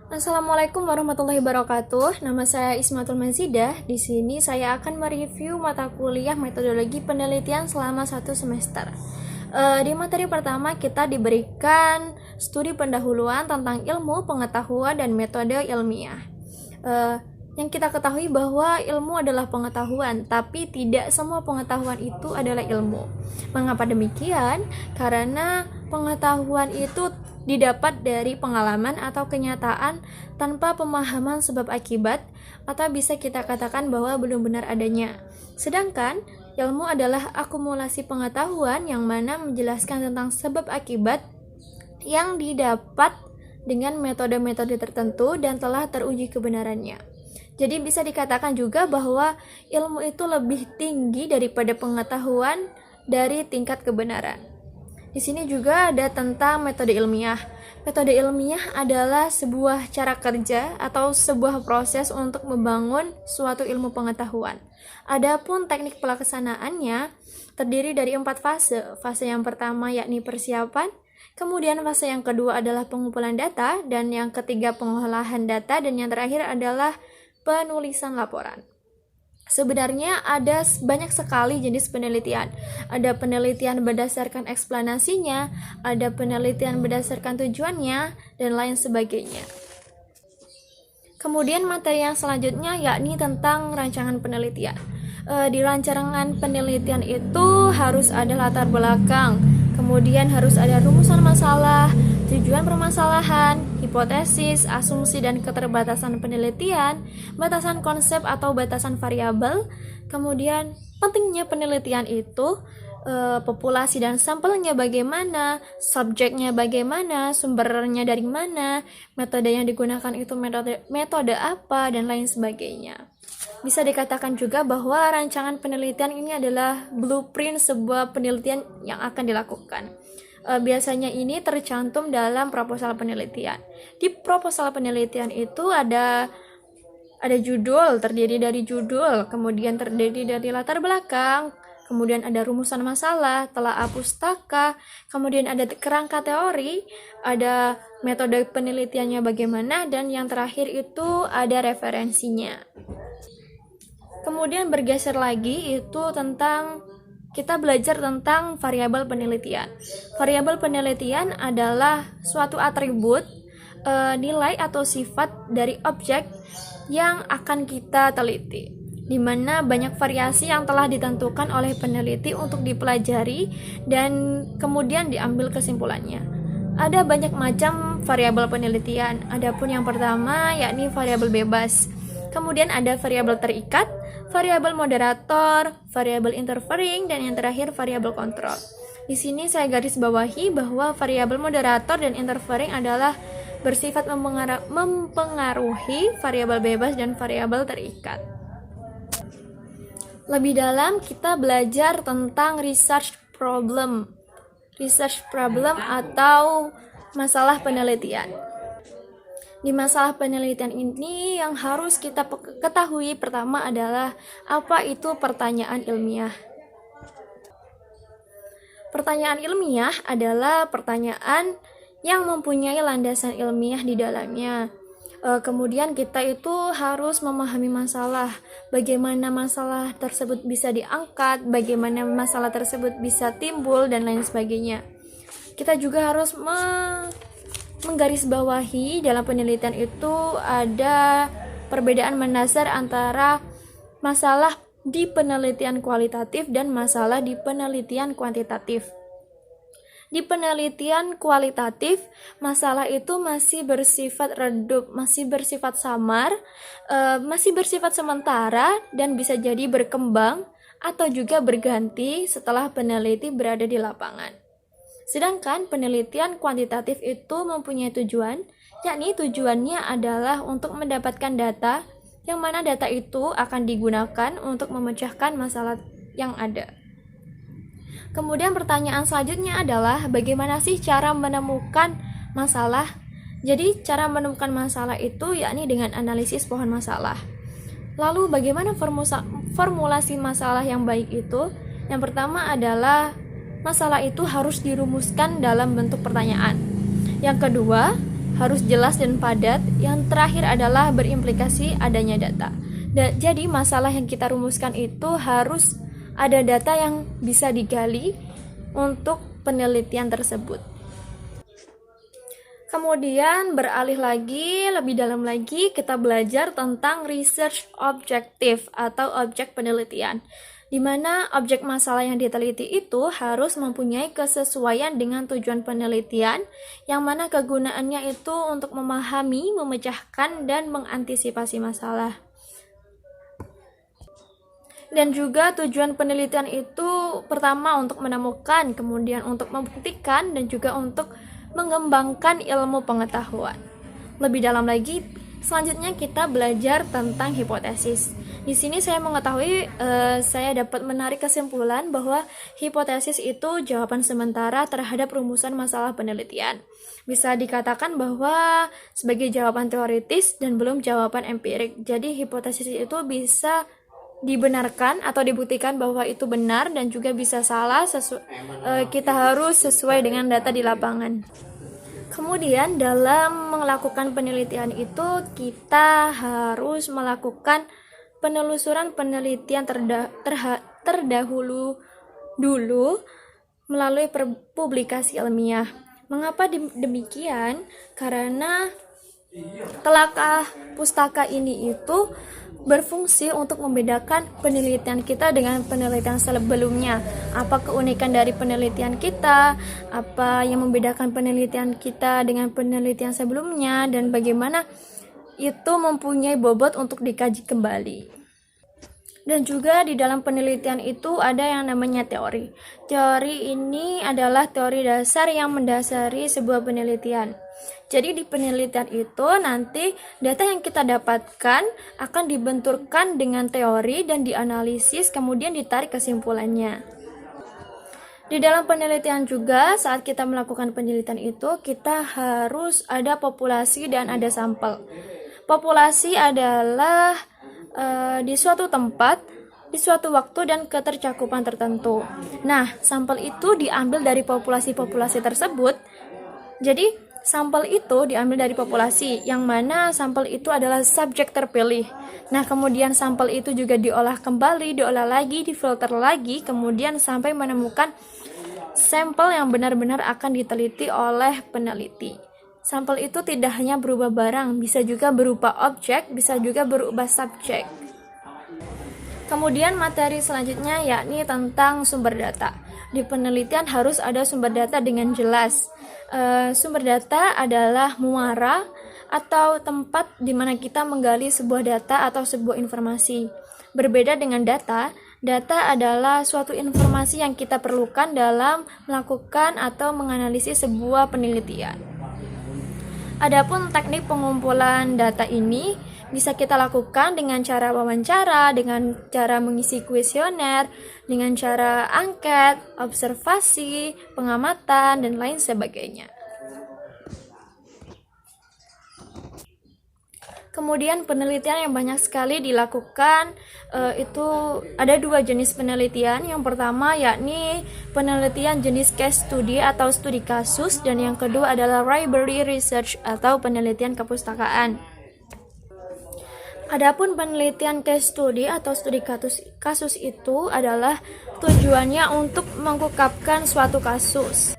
Assalamualaikum warahmatullahi wabarakatuh. Nama saya Ismatul Mazidah. Di sini saya akan mereview mata kuliah metodologi penelitian selama 1 semester. Di materi pertama kita diberikan studi pendahuluan tentang ilmu, pengetahuan, dan metode ilmiah. Yang kita ketahui bahwa ilmu adalah pengetahuan, tapi tidak semua pengetahuan itu adalah ilmu. Mengapa demikian? Karena pengetahuan itu didapat dari pengalaman atau kenyataan tanpa pemahaman sebab akibat, atau bisa kita katakan bahwa belum benar adanya. Sedangkan ilmu adalah akumulasi pengetahuan yang mana menjelaskan tentang sebab akibat yang didapat dengan metode-metode tertentu dan telah teruji kebenarannya. Jadi bisa dikatakan juga bahwa ilmu itu lebih tinggi daripada pengetahuan dari tingkat kebenaran. Di sini juga ada tentang metode ilmiah. Metode ilmiah adalah sebuah cara kerja atau sebuah proses untuk membangun suatu ilmu pengetahuan. Adapun teknik pelaksanaannya terdiri dari 4 fase. Fase yang pertama yakni persiapan, kemudian fase yang kedua adalah pengumpulan data, dan yang ketiga pengolahan data, dan yang terakhir adalah penulisan laporan. Sebenarnya ada banyak sekali jenis penelitian. Ada penelitian berdasarkan eksplanasinya, ada penelitian berdasarkan tujuannya, dan lain sebagainya. Kemudian materi yang selanjutnya yakni tentang rancangan penelitian. Di rancangan penelitian itu harus ada latar belakang, kemudian harus ada rumusan masalah, tujuan permasalahan, hipotesis, asumsi dan keterbatasan penelitian, batasan konsep atau batasan variabel. Kemudian pentingnya penelitian itu populasi dan sampelnya bagaimana, subjeknya bagaimana, sumbernya dari mana, metode yang digunakan itu metode apa, dan lain sebagainya. Bisa dikatakan juga bahwa rancangan penelitian ini adalah blueprint sebuah penelitian yang akan dilakukan. Biasanya ini tercantum dalam proposal penelitian. Di proposal penelitian itu ada judul, terdiri dari judul, kemudian terdiri dari latar belakang, kemudian ada rumusan masalah, telaah pustaka, kemudian ada kerangka teori, ada metode penelitiannya bagaimana, dan yang terakhir itu ada referensinya. Kemudian bergeser lagi itu tentang kita belajar tentang variabel penelitian. Variabel penelitian adalah suatu atribut, nilai atau sifat dari objek yang akan kita teliti, di mana banyak variasi yang telah ditentukan oleh peneliti untuk dipelajari dan kemudian diambil kesimpulannya. Ada banyak macam variabel penelitian. Adapun yang pertama yakni variabel bebas. Kemudian ada variabel terikat, variabel moderator, variabel interfering, dan yang terakhir variabel kontrol. Di sini saya garis bawahi bahwa variabel moderator dan interfering adalah bersifat mempengaruhi variabel bebas dan variabel terikat. Lebih dalam kita belajar tentang research problem atau masalah penelitian. Di masalah penelitian ini yang harus kita ketahui pertama adalah apa itu pertanyaan ilmiah. Pertanyaan ilmiah adalah pertanyaan yang mempunyai landasan ilmiah di dalamnya. Kemudian kita itu harus memahami masalah, bagaimana masalah tersebut bisa diangkat, bagaimana masalah tersebut bisa timbul, dan lain sebagainya. Kita juga harus menggarisbawahi dalam penelitian itu ada perbedaan mendasar antara masalah di penelitian kualitatif dan masalah di penelitian kuantitatif. Di penelitian kualitatif, masalah itu masih bersifat redup, masih bersifat samar, masih bersifat sementara, dan bisa jadi berkembang atau juga berganti setelah peneliti berada di lapangan. Sedangkan penelitian kuantitatif itu mempunyai tujuan, yakni tujuannya adalah untuk mendapatkan data, yang mana data itu akan digunakan untuk memecahkan masalah yang ada. Kemudian pertanyaan selanjutnya adalah bagaimana sih cara menemukan masalah? Jadi cara menemukan masalah itu yakni dengan analisis pohon masalah. Lalu bagaimana formulasi masalah yang baik itu? Yang pertama adalah masalah itu harus dirumuskan dalam bentuk pertanyaan. Yang kedua, harus jelas dan padat. Yang terakhir adalah berimplikasi adanya data. Jadi masalah yang kita rumuskan itu harus ada data yang bisa digali untuk penelitian tersebut. Kemudian beralih lagi, lebih dalam lagi, kita belajar tentang research objective atau objek penelitian, di mana objek masalah yang diteliti itu harus mempunyai kesesuaian dengan tujuan penelitian, yang mana kegunaannya itu untuk memahami, memecahkan, dan mengantisipasi masalah. Dan juga tujuan penelitian itu pertama untuk menemukan, kemudian untuk membuktikan, dan juga untuk mengembangkan ilmu pengetahuan. Lebih dalam lagi, selanjutnya kita belajar tentang hipotesis. Di sini saya mengetahui, saya dapat menarik kesimpulan bahwa hipotesis itu jawaban sementara terhadap rumusan masalah penelitian. Bisa dikatakan bahwa sebagai jawaban teoritis dan belum jawaban empirik. Jadi hipotesis itu bisa dibenarkan atau dibuktikan bahwa itu benar dan juga bisa salah. Kita harus sesuai dengan data di lapangan. Kemudian dalam melakukan penelitian itu kita harus melakukan penelusuran penelitian terdahulu dulu melalui publikasi ilmiah. Mengapa demikian? Karena telakah pustaka ini itu berfungsi untuk membedakan penelitian kita dengan penelitian sebelumnya. Apa keunikan dari penelitian kita, apa yang membedakan penelitian kita dengan penelitian sebelumnya, dan bagaimana itu mempunyai bobot untuk dikaji kembali. Dan juga di dalam penelitian itu ada yang namanya teori. Teori ini adalah teori dasar yang mendasari sebuah penelitian. Jadi di penelitian itu nanti data yang kita dapatkan akan dibenturkan dengan teori dan dianalisis, kemudian ditarik kesimpulannya. Di dalam penelitian juga, saat kita melakukan penelitian itu, kita harus ada populasi dan ada sampel. Populasi adalah di suatu tempat, di suatu waktu dan ketercakupan tertentu. Nah, sampel itu diambil dari populasi-populasi tersebut. Jadi sampel itu diambil dari populasi, yang mana sampel itu adalah subjek terpilih. Nah, kemudian sampel itu juga diolah kembali, diolah lagi, difilter lagi, kemudian sampai menemukan sampel yang benar-benar akan diteliti oleh peneliti. Sampel itu tidak hanya berupa barang, bisa juga berupa objek, bisa juga berupa subjek. Kemudian materi selanjutnya yakni tentang sumber data. Di penelitian harus ada sumber data dengan jelas. Sumber data adalah muara atau tempat di mana kita menggali sebuah data atau sebuah informasi. Berbeda dengan data adalah suatu informasi yang kita perlukan dalam melakukan atau menganalisis sebuah penelitian. Adapun teknik pengumpulan data ini bisa kita lakukan dengan cara wawancara, dengan cara mengisi kuesioner, dengan cara angket, observasi, pengamatan, dan lain sebagainya. Kemudian penelitian yang banyak sekali dilakukan, itu ada dua jenis penelitian. Yang pertama yakni penelitian jenis case study atau studi kasus, dan yang kedua adalah library research atau penelitian kepustakaan. Adapun penelitian case study atau studi kasus itu adalah tujuannya untuk mengungkapkan suatu kasus.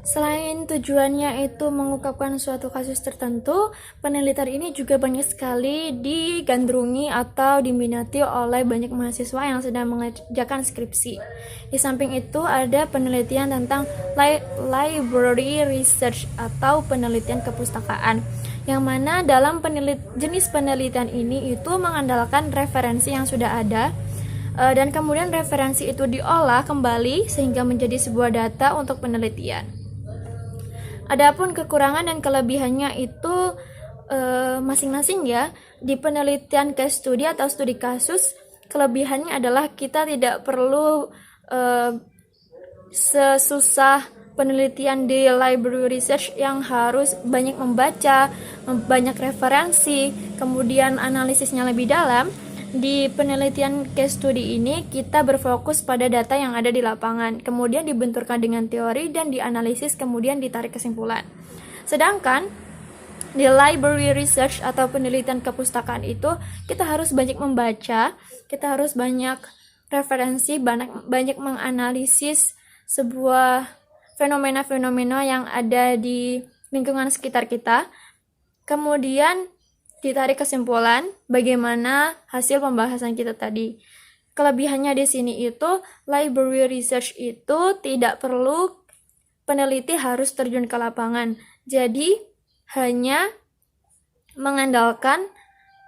Selain tujuannya itu mengungkapkan suatu kasus tertentu, penelitian ini juga banyak sekali digandrungi atau diminati oleh banyak mahasiswa yang sedang mengerjakan skripsi. Di samping itu ada penelitian tentang library research atau penelitian kepustakaan, yang mana dalam jenis penelitian ini itu mengandalkan referensi yang sudah ada, dan kemudian referensi itu diolah kembali sehingga menjadi sebuah data untuk penelitian. Adapun kekurangan dan kelebihannya itu masing-masing ya. Di penelitian case study atau studi kasus, kelebihannya adalah kita tidak perlu sesusah penelitian di library research yang harus banyak membaca, banyak referensi, kemudian analisisnya lebih dalam. Di penelitian case study ini kita berfokus pada data yang ada di lapangan, kemudian dibenturkan dengan teori dan dianalisis, kemudian ditarik kesimpulan. Sedangkan di library research atau penelitian kepustakaan itu kita harus banyak membaca, kita harus banyak referensi, banyak menganalisis sebuah fenomena-fenomena yang ada di lingkungan sekitar kita. Kemudian ditarik kesimpulan bagaimana hasil pembahasan kita tadi. Kelebihannya di sini itu library research itu tidak perlu peneliti harus terjun ke lapangan. Jadi hanya mengandalkan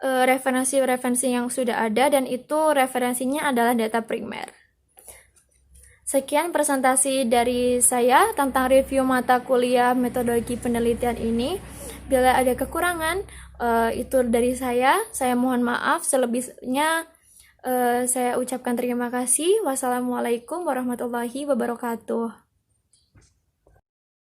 referensi-referensi yang sudah ada, dan itu referensinya adalah data primer. Sekian presentasi dari saya tentang review mata kuliah metodologi penelitian ini. Bila ada kekurangan, itu dari saya mohon maaf. Selebihnya saya ucapkan terima kasih. Wassalamualaikum warahmatullahi wabarakatuh.